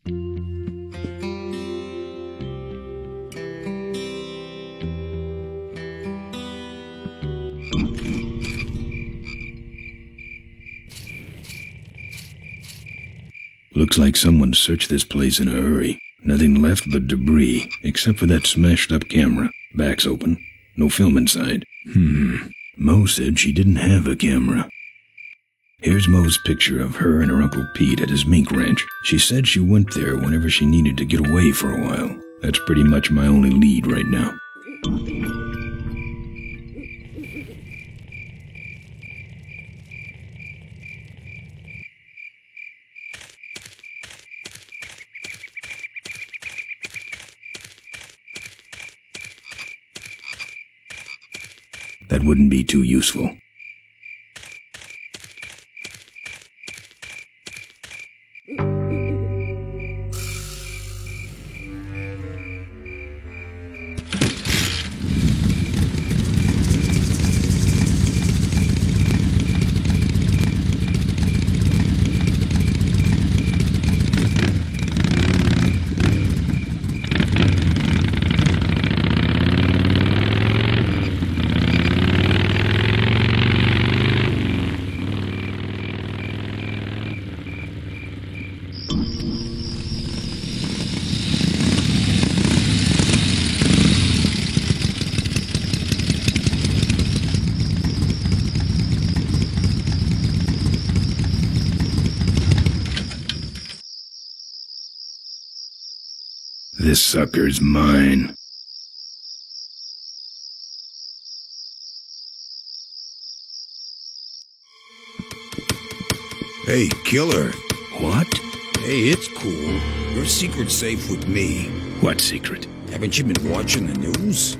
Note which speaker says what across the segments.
Speaker 1: Looks like someone searched this place in a hurry. Nothing left but debris, except for that smashed-up camera. Back's open. No film inside. Mo said she didn't have a camera. Here's Mo's picture of her and her Uncle Pete at his mink ranch. She said she went there whenever she needed to get away for a while. That's pretty much my only lead right now. That wouldn't be too useful. This sucker's mine.
Speaker 2: Hey, killer.
Speaker 1: What?
Speaker 2: Hey, it's cool. Your secret's safe with me.
Speaker 1: What secret?
Speaker 2: Haven't you been watching the news?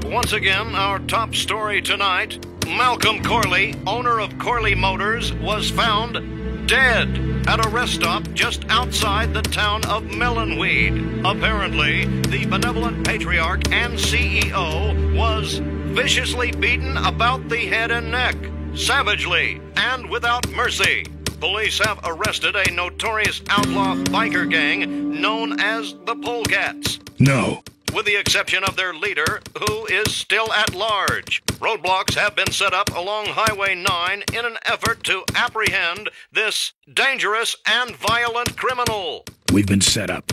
Speaker 3: Once again, our top story tonight. Malcolm Corley, owner of Corley Motors, was found dead at a rest stop just outside the town of Melonweed. Apparently, the benevolent patriarch and CEO was viciously beaten about the head and neck, savagely and without mercy. Police have arrested a notorious outlaw biker gang known as the Polecats.
Speaker 1: No.
Speaker 3: With the exception of their leader, who is still at large. Roadblocks have been set up along Highway 9 in an effort to apprehend this dangerous and violent criminal.
Speaker 1: We've been set up.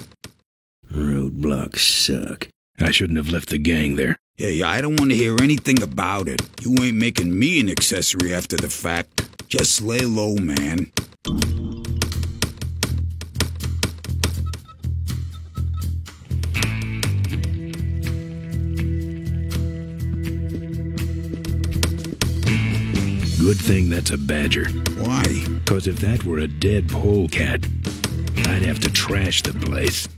Speaker 4: Roadblocks suck.
Speaker 1: I shouldn't have left the gang there.
Speaker 2: Yeah, I don't want to hear anything about it. You ain't making me an accessory after the fact. Just lay low, man.
Speaker 1: Good thing that's a badger.
Speaker 2: Why?
Speaker 1: 'Cause if that were a dead polecat, I'd have to trash the place.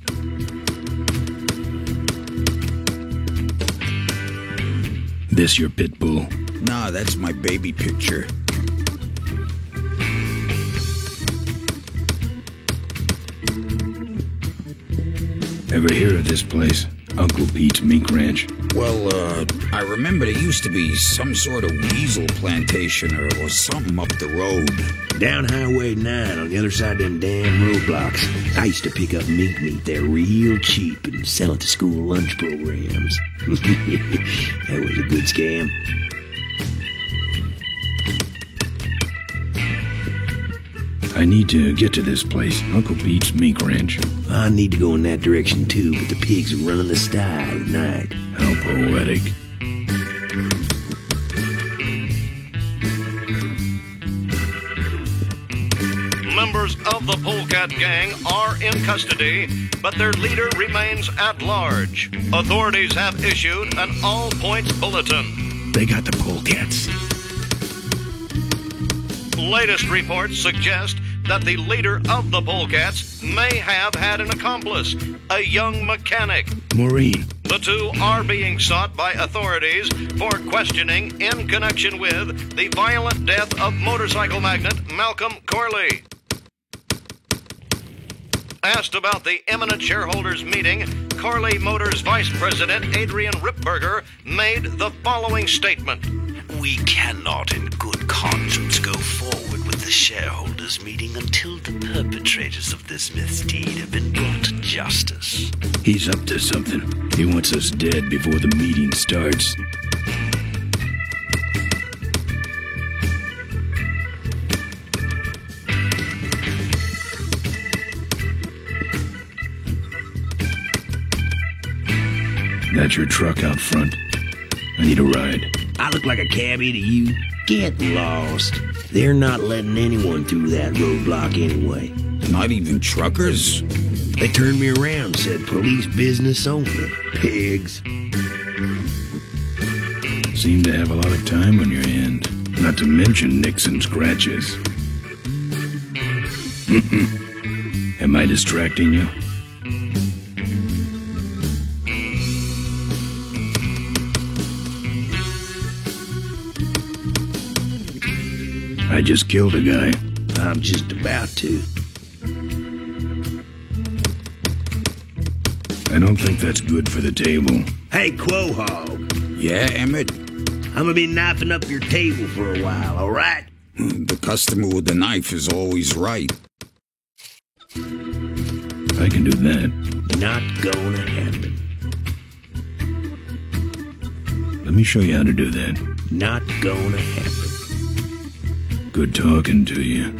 Speaker 1: This your pit bull?
Speaker 2: Nah, that's my baby picture.
Speaker 1: Ever hear of this place? Uncle Pete's Mink Ranch?
Speaker 2: Well, I remember there used to be some sort of weasel plantation or something up the road.
Speaker 4: Down Highway 9 on the other side of them damn roadblocks. I used to pick up mink meat there real cheap and sell it to school lunch programs. That was a good scam.
Speaker 1: I need to get to this place, Uncle Pete's Mink Ranch.
Speaker 4: I need to go in that direction too, but the pigs are running the sty at night.
Speaker 1: How poetic.
Speaker 3: Members of the Polecat gang are in custody, but their leader remains at large. Authorities have issued an all-points bulletin.
Speaker 1: They got the polecats.
Speaker 3: Latest reports suggest that the leader of the Polecats may have had an accomplice, a young mechanic.
Speaker 1: Maureen.
Speaker 3: The two are being sought by authorities for questioning in connection with the violent death of motorcycle magnate Malcolm Corley. Asked about the imminent shareholders meeting, Corley Motors Vice President Adrian Ripberger made the following statement.
Speaker 4: We cannot in good conscience go forward with the shareholders' meeting until the perpetrators of this misdeed have been brought to justice.
Speaker 1: He's up to something. He wants us dead before the meeting starts. That's your truck out front. I need a ride.
Speaker 4: I look like a cabbie to you? Get lost. They're not letting anyone through that roadblock anyway.
Speaker 2: Not even truckers?
Speaker 4: They turned me around, said police business only. Pigs.
Speaker 1: Seem to have a lot of time on your hand. Not to mention nicks and scratches. Am I distracting you? I just killed a guy.
Speaker 4: I'm just about to.
Speaker 1: I don't think that's good for the table.
Speaker 4: Hey, Quahog.
Speaker 2: Yeah, Emmett?
Speaker 4: I'm gonna be knifing up your table for a while, all right?
Speaker 2: The customer with the knife is always right.
Speaker 1: I can do that.
Speaker 4: Not gonna happen.
Speaker 1: Let me show you how to do that.
Speaker 4: Not gonna happen.
Speaker 1: Good talking to you.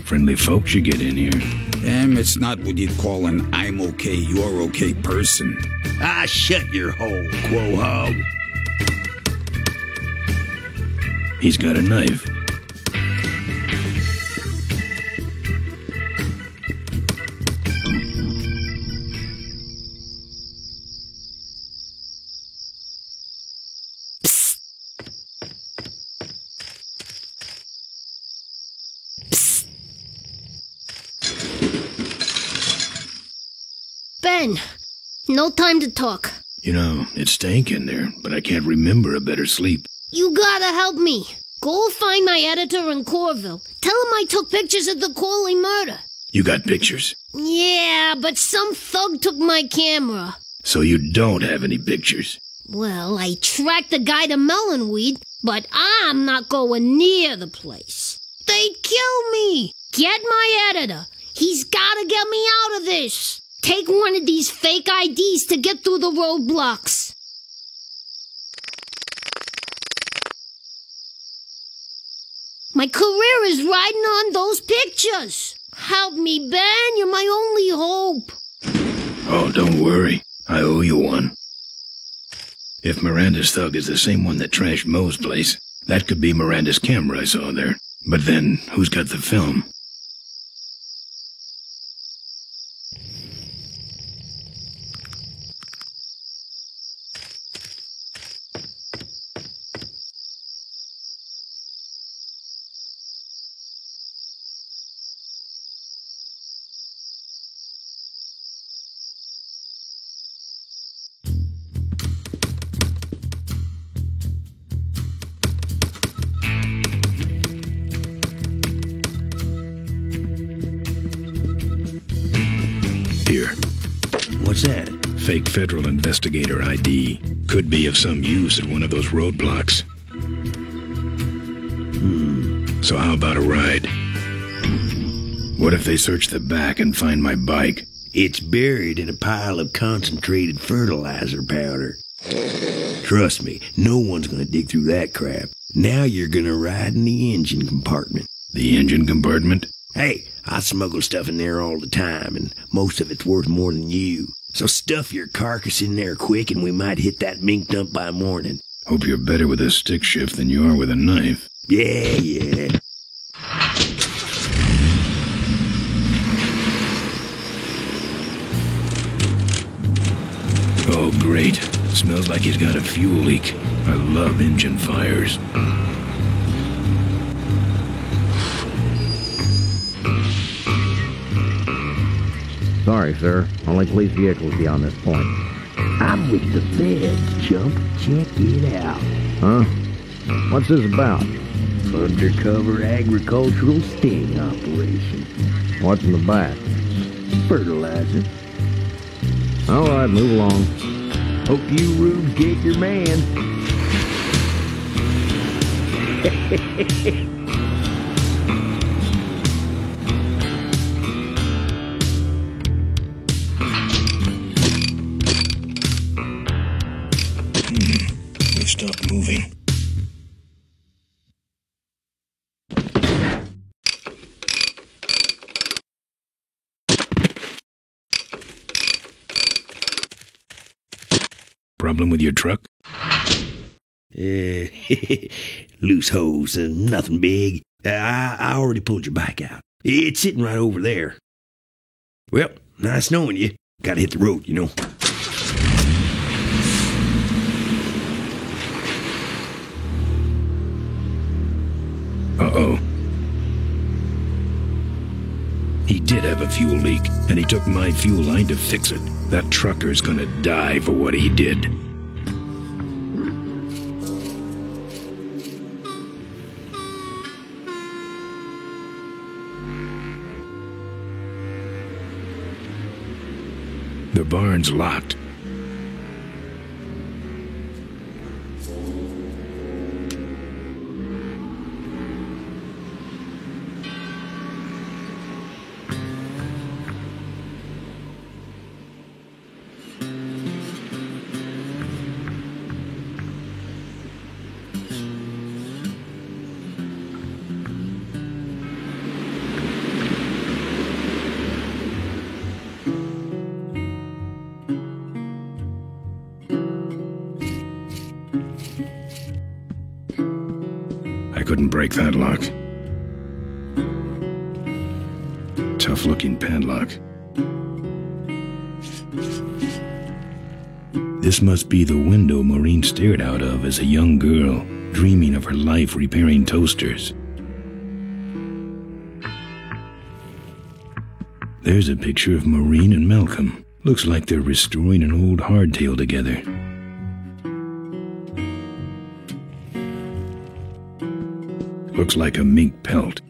Speaker 1: Friendly folks you get in here.
Speaker 2: Emmett's not what you'd call an I'm okay, you're okay person.
Speaker 4: Ah, shut your hole, Quahog.
Speaker 1: He's got a knife.
Speaker 5: Ben, no time to talk.
Speaker 1: You know, it's stank in there, but I can't remember a better sleep.
Speaker 5: You gotta help me. Go find my editor in Corville. Tell him I took pictures of the Corley murder.
Speaker 1: You got pictures?
Speaker 5: Yeah, but some thug took my camera.
Speaker 1: So you don't have any pictures?
Speaker 5: Well, I tracked the guy to Melonweed, but I'm not going near the place. They'd kill me. Get my editor. He's gotta get me out of this. Take one of these fake IDs to get through the roadblocks. My career is riding on those pictures. Help me, Ben. You're my only hope.
Speaker 1: Oh, don't worry. I owe you one. If Miranda's thug is the same one that trashed Moe's place, that could be Miranda's camera I saw there. But then, who's got the film? Here.
Speaker 4: What's that?
Speaker 1: Fake federal investigator ID. Could be of some use at one of those roadblocks. So how about a ride? What if they search the back and find my bike?
Speaker 4: It's buried in a pile of concentrated fertilizer powder. Trust me, no one's gonna dig through that crap. Now you're gonna ride in the engine compartment.
Speaker 1: The engine compartment?
Speaker 4: Hey, I smuggle stuff in there all the time, and most of it's worth more than you. So stuff your carcass in there quick, and we might hit that mink dump by morning.
Speaker 1: Hope you're better with a stick shift than you are with a knife.
Speaker 4: Yeah.
Speaker 1: Oh, great. Smells like he's got a fuel leak. I love engine fires.
Speaker 6: Sorry, sir. Only police vehicles beyond this point.
Speaker 4: I'm with the feds, Chump. Check it out.
Speaker 6: Huh? What's this about?
Speaker 4: Undercover agricultural sting operation.
Speaker 6: What's in the back?
Speaker 4: Fertilizer.
Speaker 6: All right, move along.
Speaker 4: Hope you rubes get your man.
Speaker 1: They stopped moving. Problem with your truck?
Speaker 4: Loose hose, nothing big. I already pulled your bike out. It's sitting right over there. Well, nice knowing you. Gotta hit the road, you know.
Speaker 1: Uh-oh. He did have a fuel leak, and he took my fuel line to fix it. That trucker's gonna die for what he did. The barn's locked. I couldn't break that lock. Tough-looking padlock. This must be the window Maureen stared out of as a young girl, dreaming of her life repairing toasters. There's a picture of Maureen and Malcolm. Looks like they're restoring an old hardtail together. Looks like a mink pelt.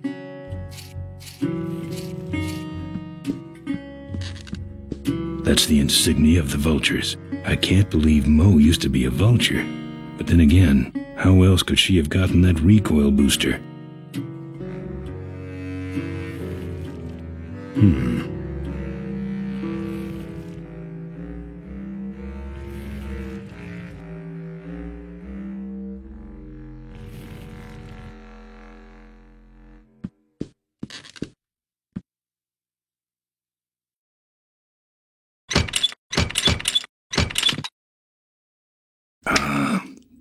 Speaker 1: That's the insignia of the vultures. I can't believe Mo used to be a vulture. But then again, how else could she have gotten that recoil booster?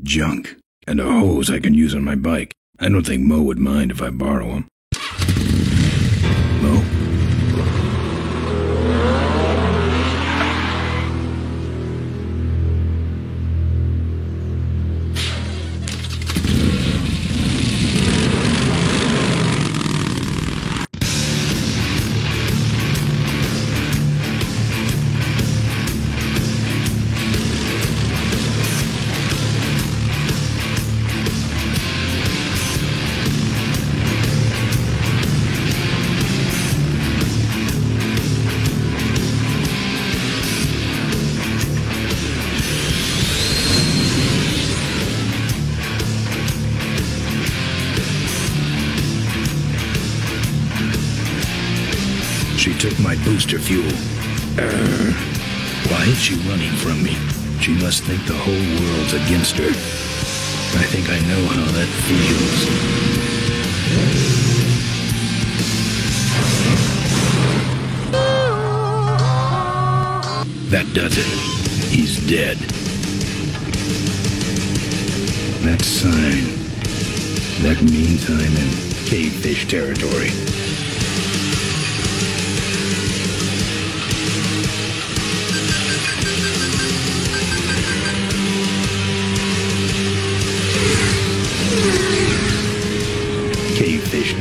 Speaker 1: Junk. And a hose I can use on my bike. I don't think Mo would mind if I borrow him. Mo? She took my booster fuel. Why is she running from me? She must think the whole world's against her. I think I know how that feels. That does it. He's dead. That sign. That means I'm in cavefish territory. Cavefish.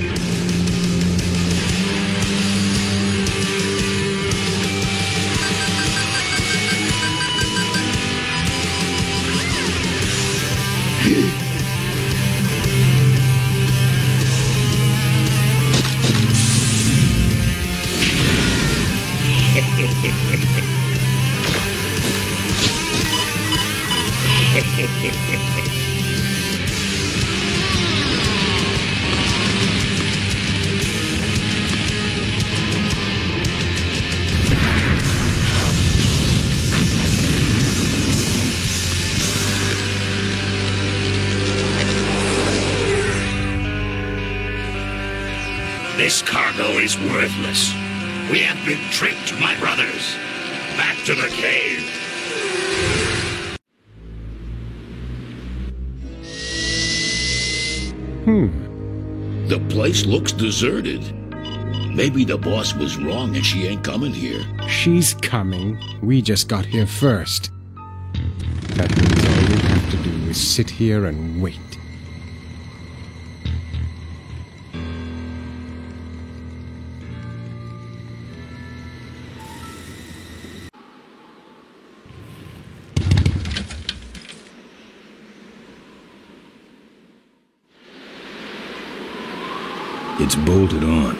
Speaker 7: This cargo is worthless. We have been tricked, my brothers. Back to the cave.
Speaker 2: The place looks deserted. Maybe the boss was wrong and she ain't coming here.
Speaker 8: She's coming. We just got here first. That means all we have to do is sit here and wait.
Speaker 1: It's bolted on.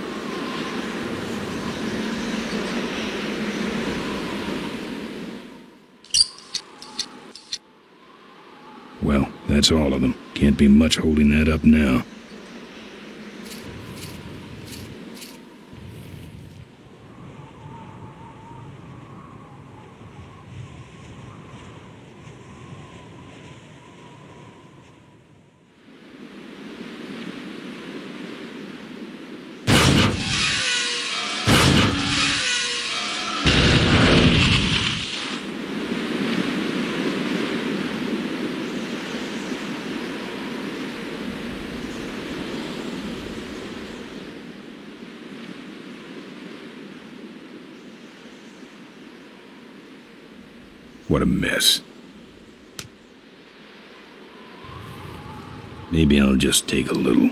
Speaker 1: Well, that's all of them. Can't be much holding that up now. What a mess. Maybe I'll just take a little.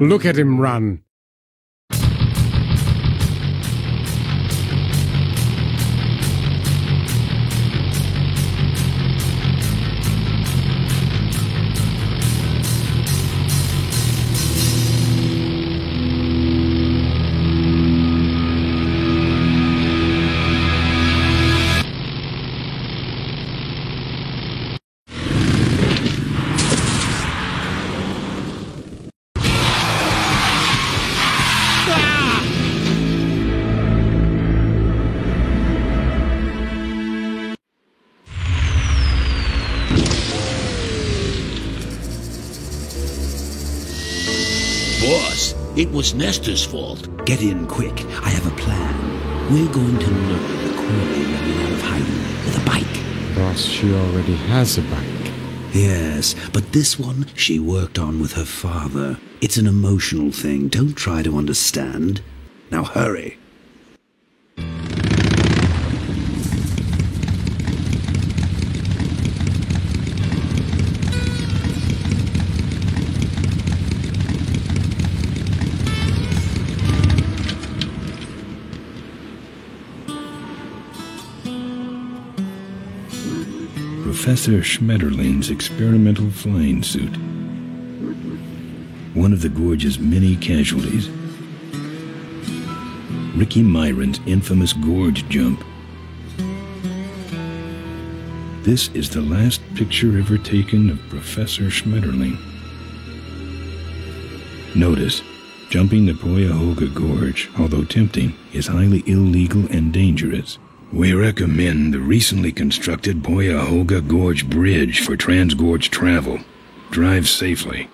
Speaker 8: Look at him run.
Speaker 2: Boss, it was Nestor's fault.
Speaker 4: Get in quick. I have a plan. We're going to lure the Corley woman out of hiding with a bike.
Speaker 8: Boss, she already has a bike.
Speaker 4: Yes, but this one she worked on with her father. It's an emotional thing. Don't try to understand. Now hurry.
Speaker 1: Professor Schmetterling's experimental flying suit. One of the gorge's many casualties. Ricky Myron's infamous gorge jump. This is the last picture ever taken of Professor Schmetterling. Notice, jumping the Cuyahoga Gorge, although tempting, is highly illegal and dangerous. We recommend the recently constructed Cuyahoga Gorge Bridge for transgorge travel. Drive safely.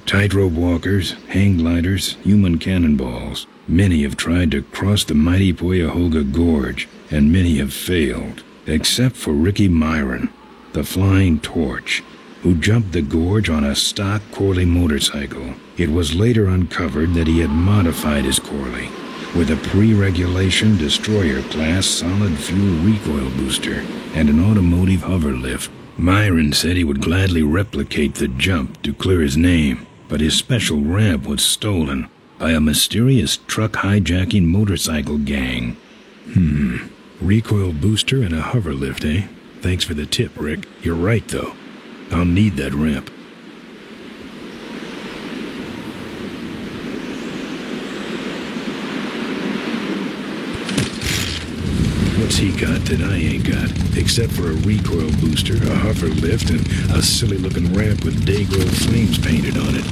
Speaker 1: Tightrope walkers, hang gliders, human cannonballs. Many have tried to cross the mighty Cuyahoga Gorge, and many have failed, except for Ricky Myron, the Flying Torch, who jumped the gorge on a stock Corley motorcycle. It was later uncovered that he had modified his Corley, with a pre-regulation destroyer-class solid-fuel recoil booster and an automotive hover lift. Myron said he would gladly replicate the jump to clear his name, but his special ramp was stolen by a mysterious truck hijacking motorcycle gang. Recoil booster and a hover lift, eh? Thanks for the tip, Rick. You're right, though. I'll need that ramp. What's he got that I ain't got? Except for a recoil booster, a hover lift, and a silly-looking ramp with Dayglow flames painted on it.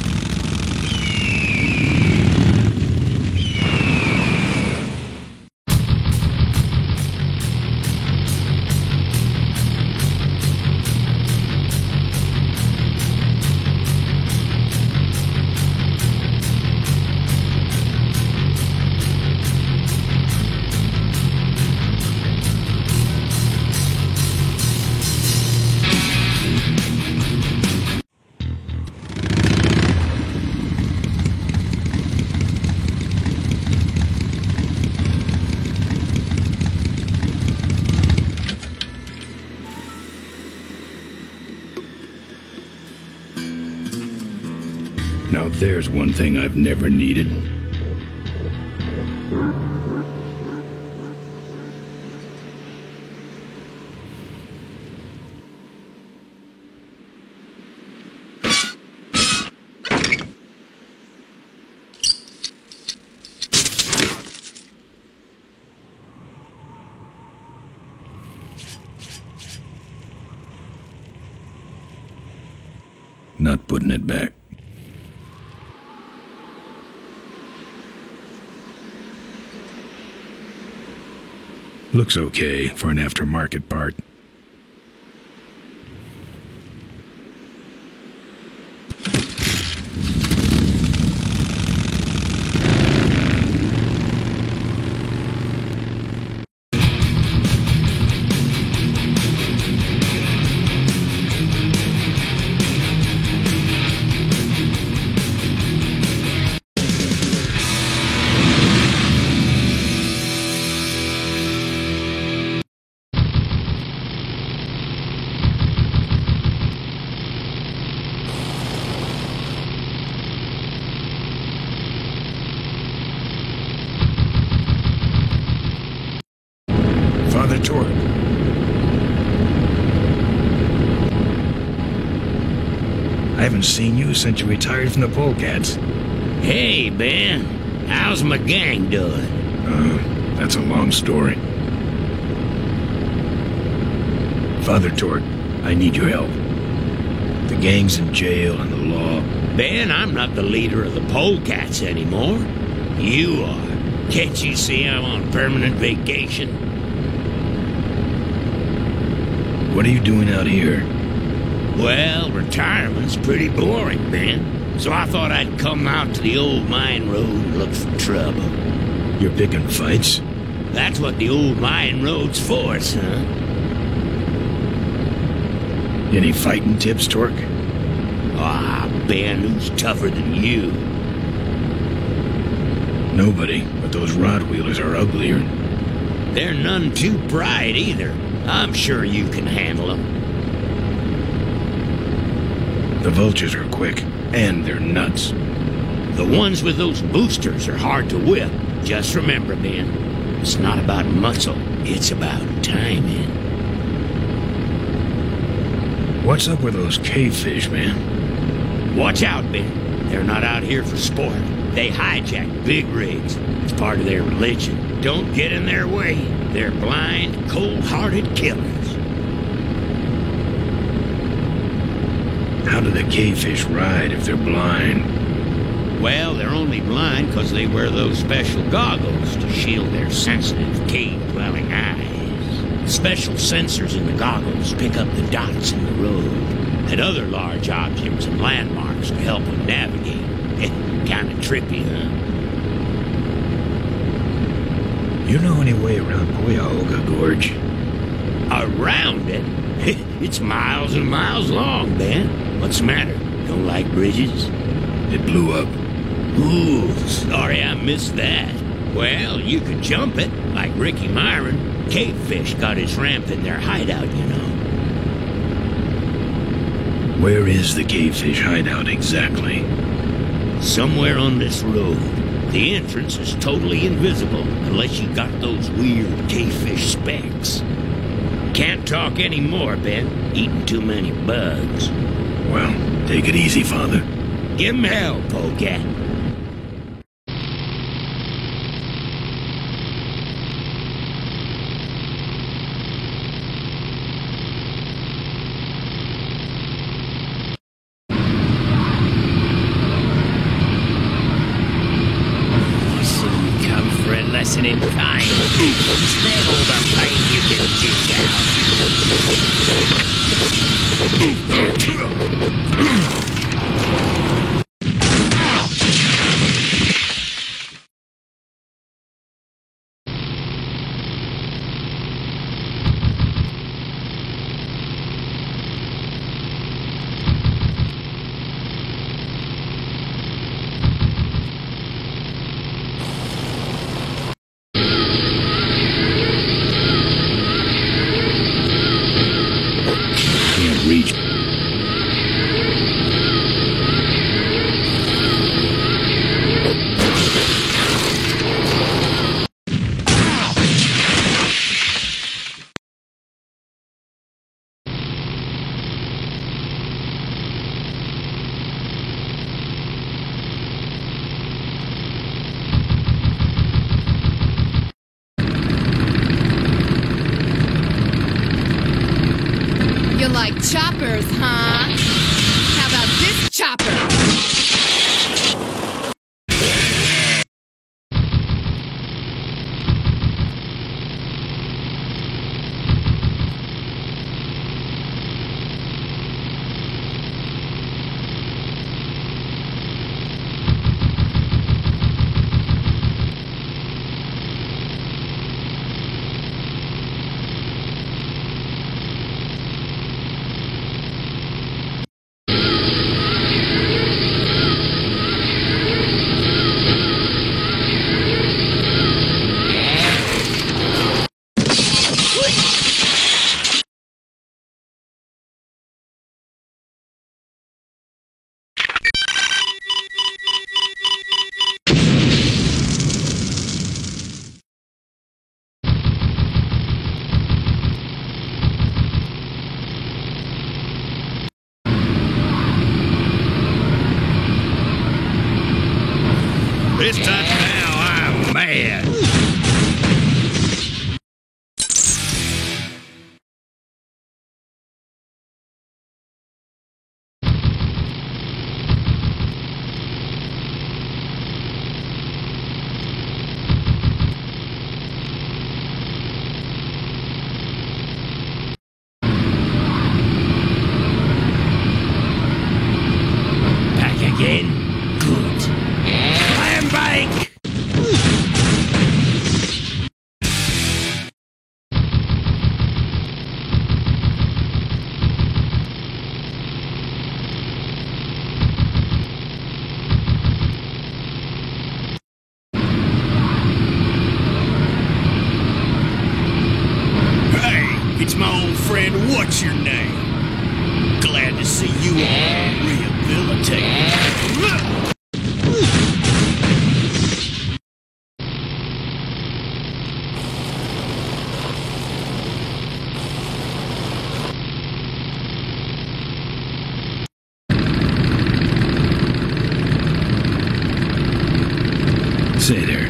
Speaker 1: Now there's one thing I've never needed. Not putting it back. Looks okay for an aftermarket part. Father Torque. I haven't seen you since you retired from the Polecats.
Speaker 4: Hey, Ben. How's my gang doing?
Speaker 1: That's a long story. Father Torque, I need your help. The gang's in jail and the law.
Speaker 4: Ben, I'm not the leader of the Polecats anymore. You are. Can't you see I'm on permanent vacation?
Speaker 1: What are you doing out here?
Speaker 4: Well, retirement's pretty boring, Ben. So I thought I'd come out to the old mine road and look for trouble.
Speaker 1: You're picking fights?
Speaker 4: That's what the old mine road's for, son.
Speaker 1: Any fighting tips, Torque?
Speaker 4: Ah, Ben, who's tougher than you?
Speaker 1: Nobody, but those rod wheelers are uglier.
Speaker 4: They're none too bright either. I'm sure you can handle them.
Speaker 1: The vultures are quick, and they're nuts.
Speaker 4: The ones with those boosters are hard to whip. Just remember, Ben, it's not about muscle, it's about timing.
Speaker 1: What's up with those cavefish, man?
Speaker 4: Watch out, Ben. They're not out here for sport. They hijack big rigs. It's part of their religion. Don't get in their way. They're blind, cold-hearted killers.
Speaker 1: How do the cavefish ride if they're blind?
Speaker 4: Well, they're only blind because they wear those special goggles to shield their sensitive, cave-dwelling eyes. Special sensors in the goggles pick up the dots in the road and other large objects and landmarks to help them navigate. Kind of trippy, huh?
Speaker 1: You know any way around Cuyahoga Gorge?
Speaker 4: Around it? It's miles and miles long, Ben. What's the matter? Don't like bridges?
Speaker 1: It blew up.
Speaker 4: Ooh, sorry I missed that. Well, you could jump it, like Ricky Myron. Cavefish got his ramp in their hideout, you know.
Speaker 1: Where is the cavefish hideout exactly?
Speaker 4: Somewhere on this road. The entrance is totally invisible unless you got those weird cavefish specs. Can't talk anymore, Ben. Eating too many bugs.
Speaker 1: Well, take it easy, Father.
Speaker 4: Give him hell, Polecat.
Speaker 9: In kind. Instead all the pain you can dish
Speaker 10: like choppers, huh? How about this chopper?
Speaker 4: This time now, I'm mad. Back again? Good. I'm back! Hey, it's my old friend, what's your name? Glad to see you all rehabilitated.
Speaker 1: Say there,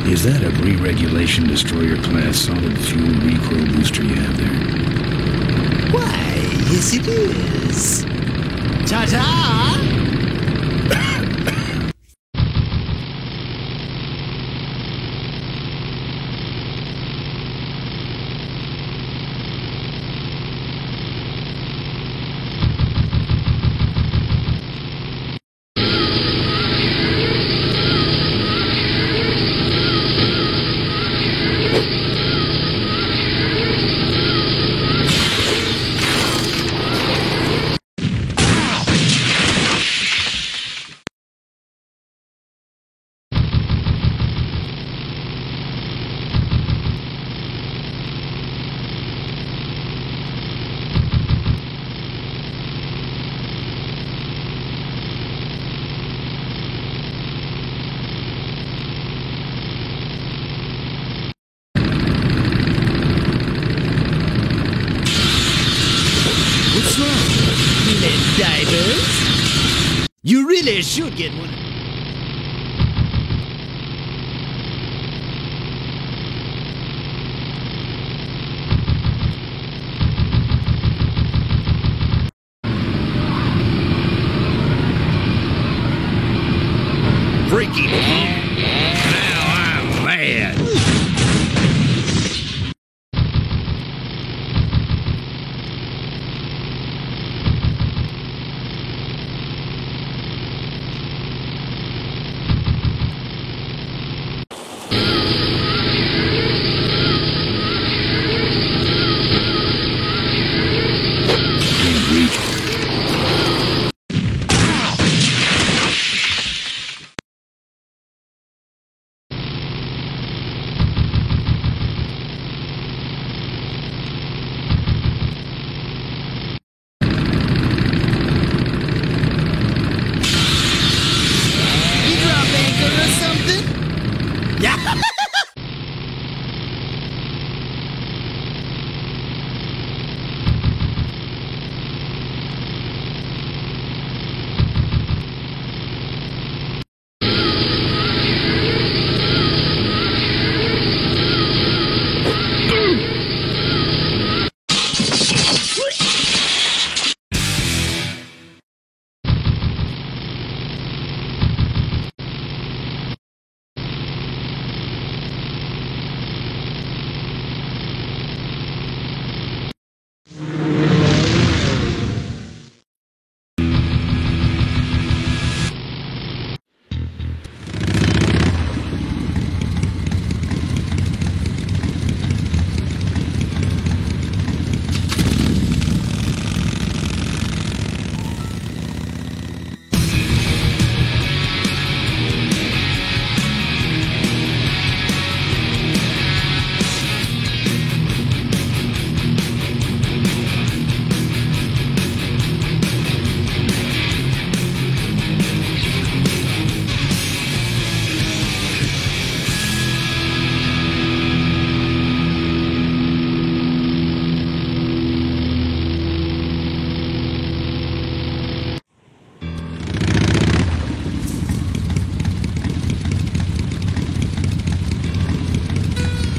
Speaker 1: is that a re-regulation destroyer class solid fuel recrow booster you have there?
Speaker 9: Why, yes it is. Ta-ta!
Speaker 4: What's wrong? You need diapers? You really should get one.
Speaker 2: Freaky punk. Now I'm mad.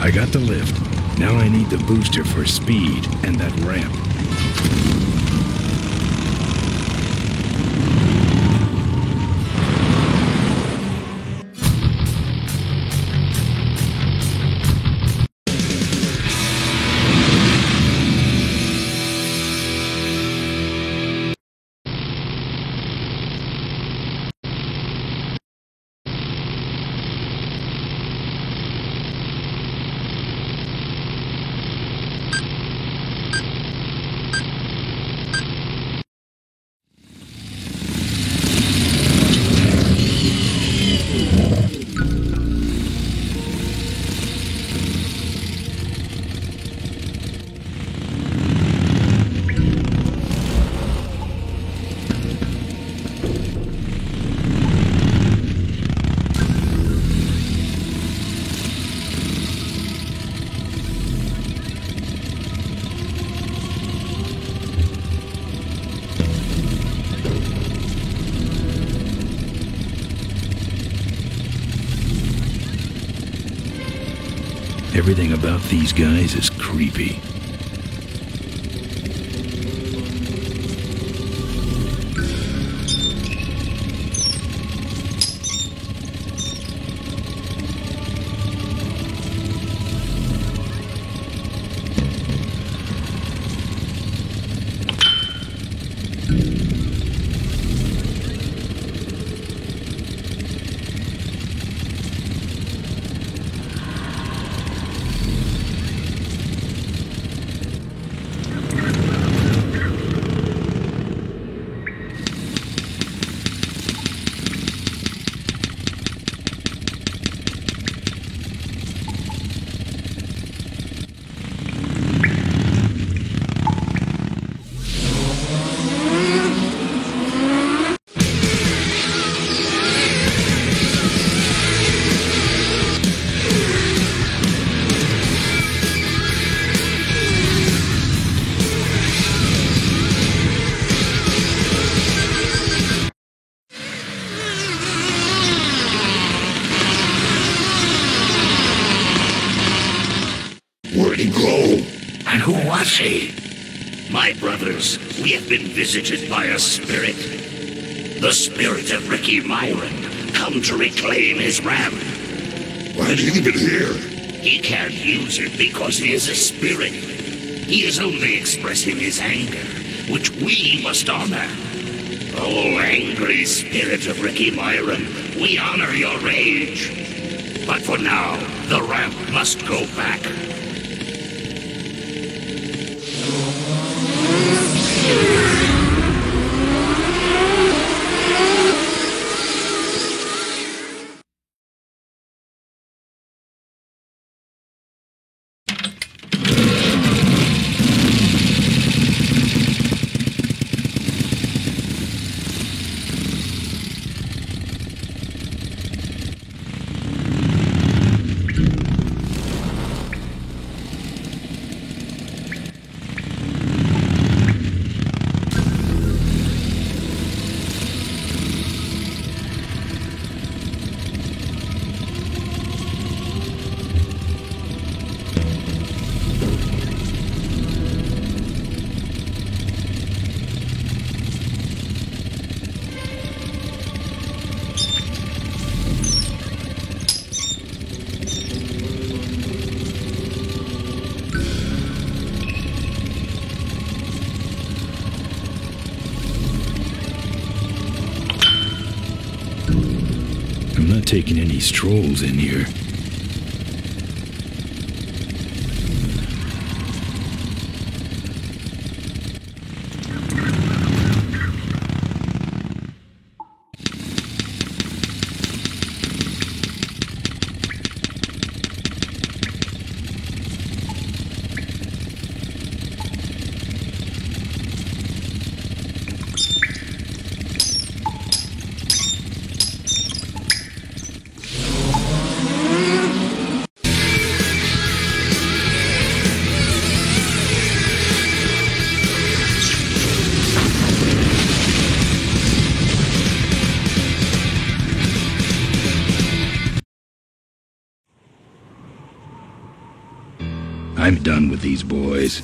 Speaker 1: I got the lift. Now I need the booster for speed and that ramp. Everything about these guys is creepy.
Speaker 7: My brothers, we have been visited by a spirit. The spirit of Ricky Myron, come to reclaim his ram.
Speaker 11: Why do you leave it here?
Speaker 7: He can't use it because he is a spirit. He is only expressing his anger, which we must honor. Oh, angry spirit of Ricky Myron, we honor your rage. But for now, the ramp must go back.
Speaker 1: I'm not taking any strolls in here. I'm done with these boys.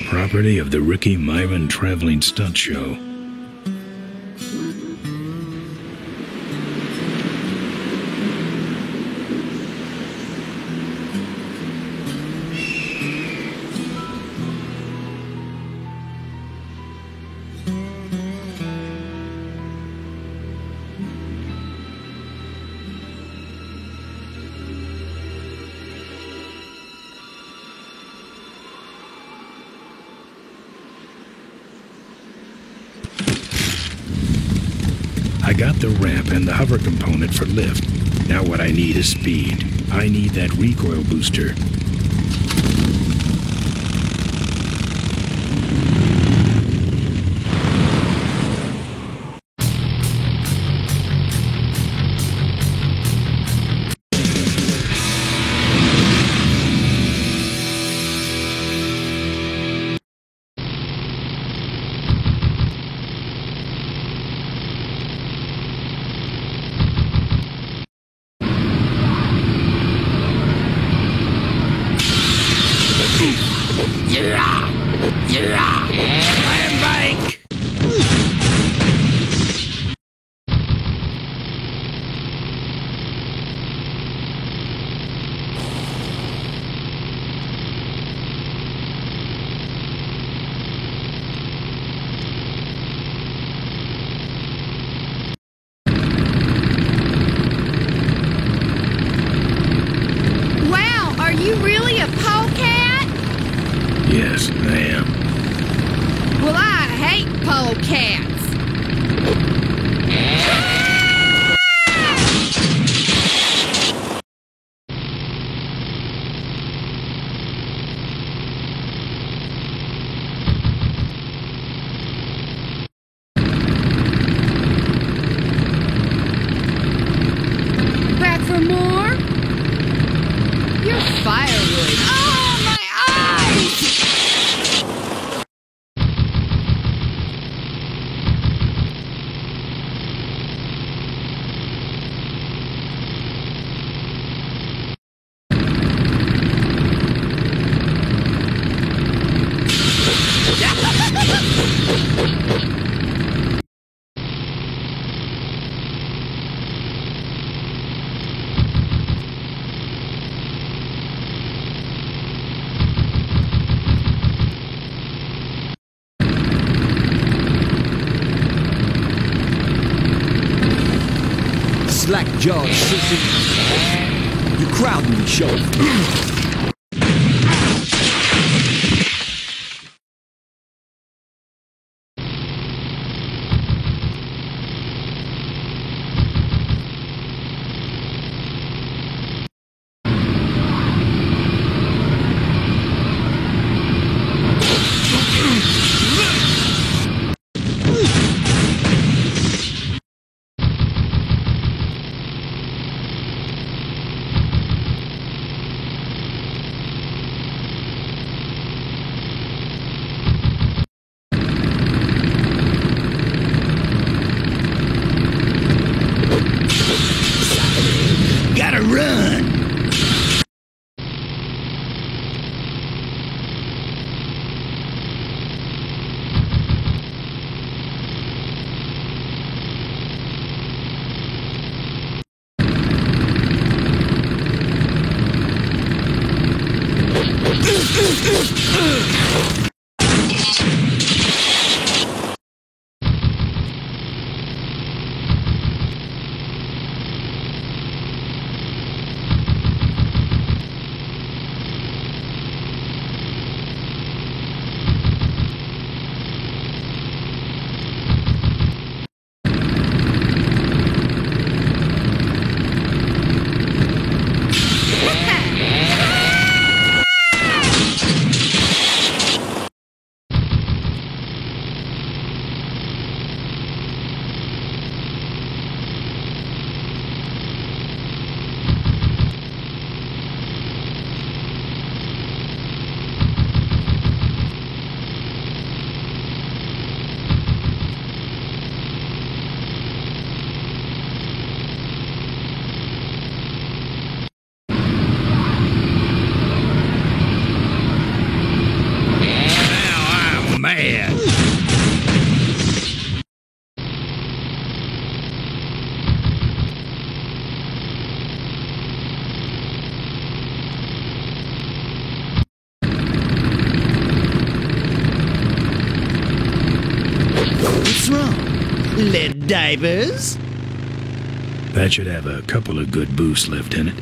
Speaker 1: Property of the Ricky Myron Traveling Stunt Show. I got the ramp and the hover component for lift. Now what I need is speed. I need that recoil booster.
Speaker 12: slack jaws, sissy. You're crowding me, shove.
Speaker 9: Gotta run!
Speaker 4: Mad.
Speaker 9: What's wrong? Lead divers?
Speaker 1: That should have a couple of good boosts left in it.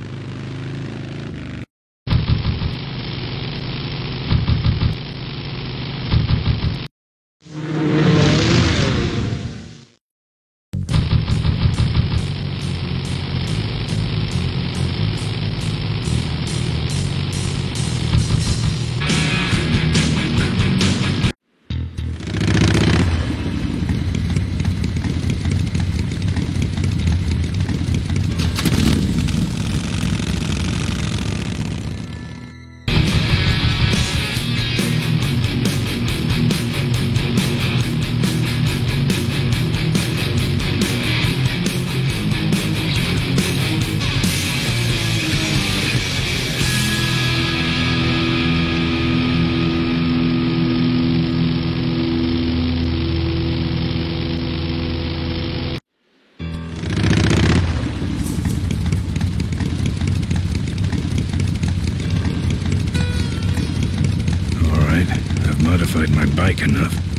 Speaker 1: I've modified my bike enough.